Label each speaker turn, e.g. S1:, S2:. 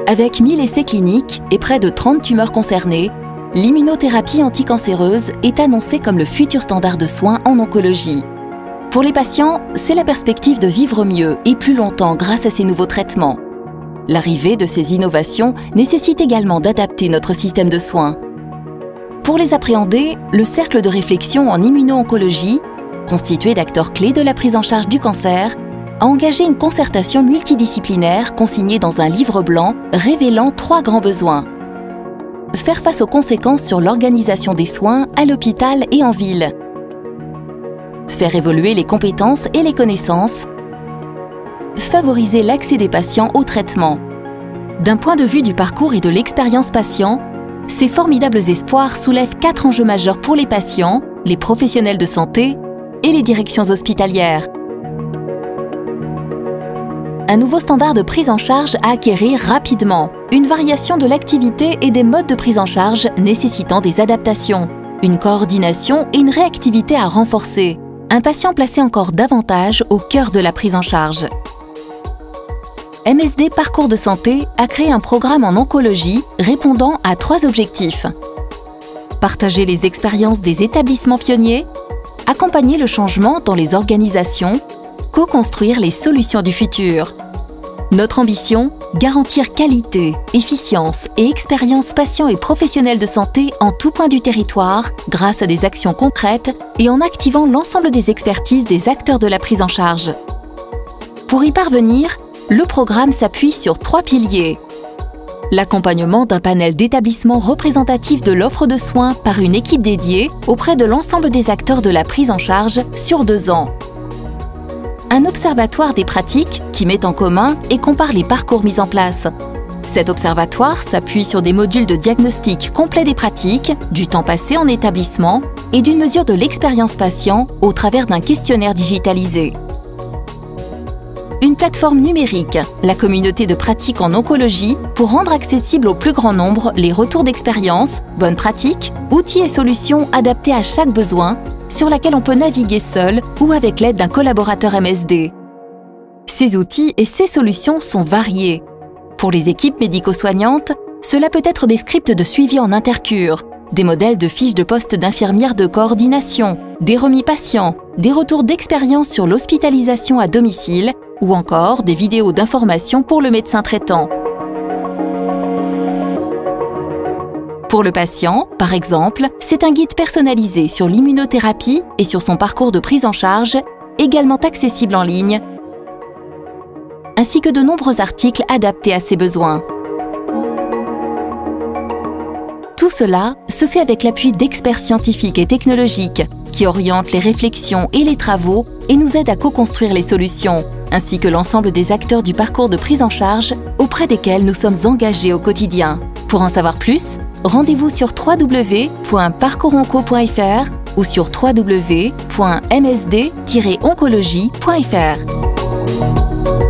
S1: Avec 1000 essais cliniques et près de 30 tumeurs concernées, l'immunothérapie anticancéreuse est annoncée comme le futur standard de soins en oncologie. Pour les patients, c'est la perspective de vivre mieux et plus longtemps grâce à ces nouveaux traitements. L'arrivée de ces innovations nécessite également d'adapter notre système de soins. Pour les appréhender, le cercle de réflexion en immuno-oncologie, constitué d'acteurs clés de la prise en charge du cancer, a engagé une concertation multidisciplinaire consignée dans un livre blanc révélant 3 grands besoins. Faire face aux conséquences sur l'organisation des soins à l'hôpital et en ville. Faire évoluer les compétences et les connaissances. Favoriser l'accès des patients au traitement. D'un point de vue du parcours et de l'expérience patient, ces formidables espoirs soulèvent 4 enjeux majeurs pour les patients, les professionnels de santé et les directions hospitalières. Un nouveau standard de prise en charge à acquérir rapidement, une variation de l'activité et des modes de prise en charge nécessitant des adaptations, une coordination et une réactivité à renforcer, un patient placé encore davantage au cœur de la prise en charge. MSD Parcours de Santé a créé un programme en oncologie répondant à 3 objectifs. Partager les expériences des établissements pionniers, accompagner le changement dans les organisations, co-construire les solutions du futur. Notre ambition, garantir qualité, efficience et expérience patients et professionnels de santé en tout point du territoire grâce à des actions concrètes et en activant l'ensemble des expertises des acteurs de la prise en charge. Pour y parvenir, le programme s'appuie sur 3 piliers. L'accompagnement d'un panel d'établissements représentatifs de l'offre de soins par une équipe dédiée auprès de l'ensemble des acteurs de la prise en charge sur 2 ans. Un observatoire des pratiques qui met en commun et compare les parcours mis en place. Cet observatoire s'appuie sur des modules de diagnostic complet des pratiques, du temps passé en établissement et d'une mesure de l'expérience patient au travers d'un questionnaire digitalisé. Une plateforme numérique, la communauté de pratiques en oncologie, pour rendre accessible au plus grand nombre les retours d'expérience, bonnes pratiques, outils et solutions adaptés à chaque besoin, sur laquelle on peut naviguer seul ou avec l'aide d'un collaborateur MSD. Ces outils et ces solutions sont variés. Pour les équipes médico-soignantes, cela peut être des scripts de suivi en intercure, des modèles de fiches de poste d'infirmières de coordination, des remis patients, des retours d'expérience sur l'hospitalisation à domicile ou encore des vidéos d'information pour le médecin traitant. Pour le patient, par exemple, c'est un guide personnalisé sur l'immunothérapie et sur son parcours de prise en charge, également accessible en ligne, ainsi que de nombreux articles adaptés à ses besoins. Tout cela se fait avec l'appui d'experts scientifiques et technologiques qui orientent les réflexions et les travaux et nous aident à co-construire les solutions, ainsi que l'ensemble des acteurs du parcours de prise en charge auprès desquels nous sommes engagés au quotidien. Pour en savoir plus, rendez-vous sur www.parcoursoncologie.fr ou sur www.msd-oncologie.fr.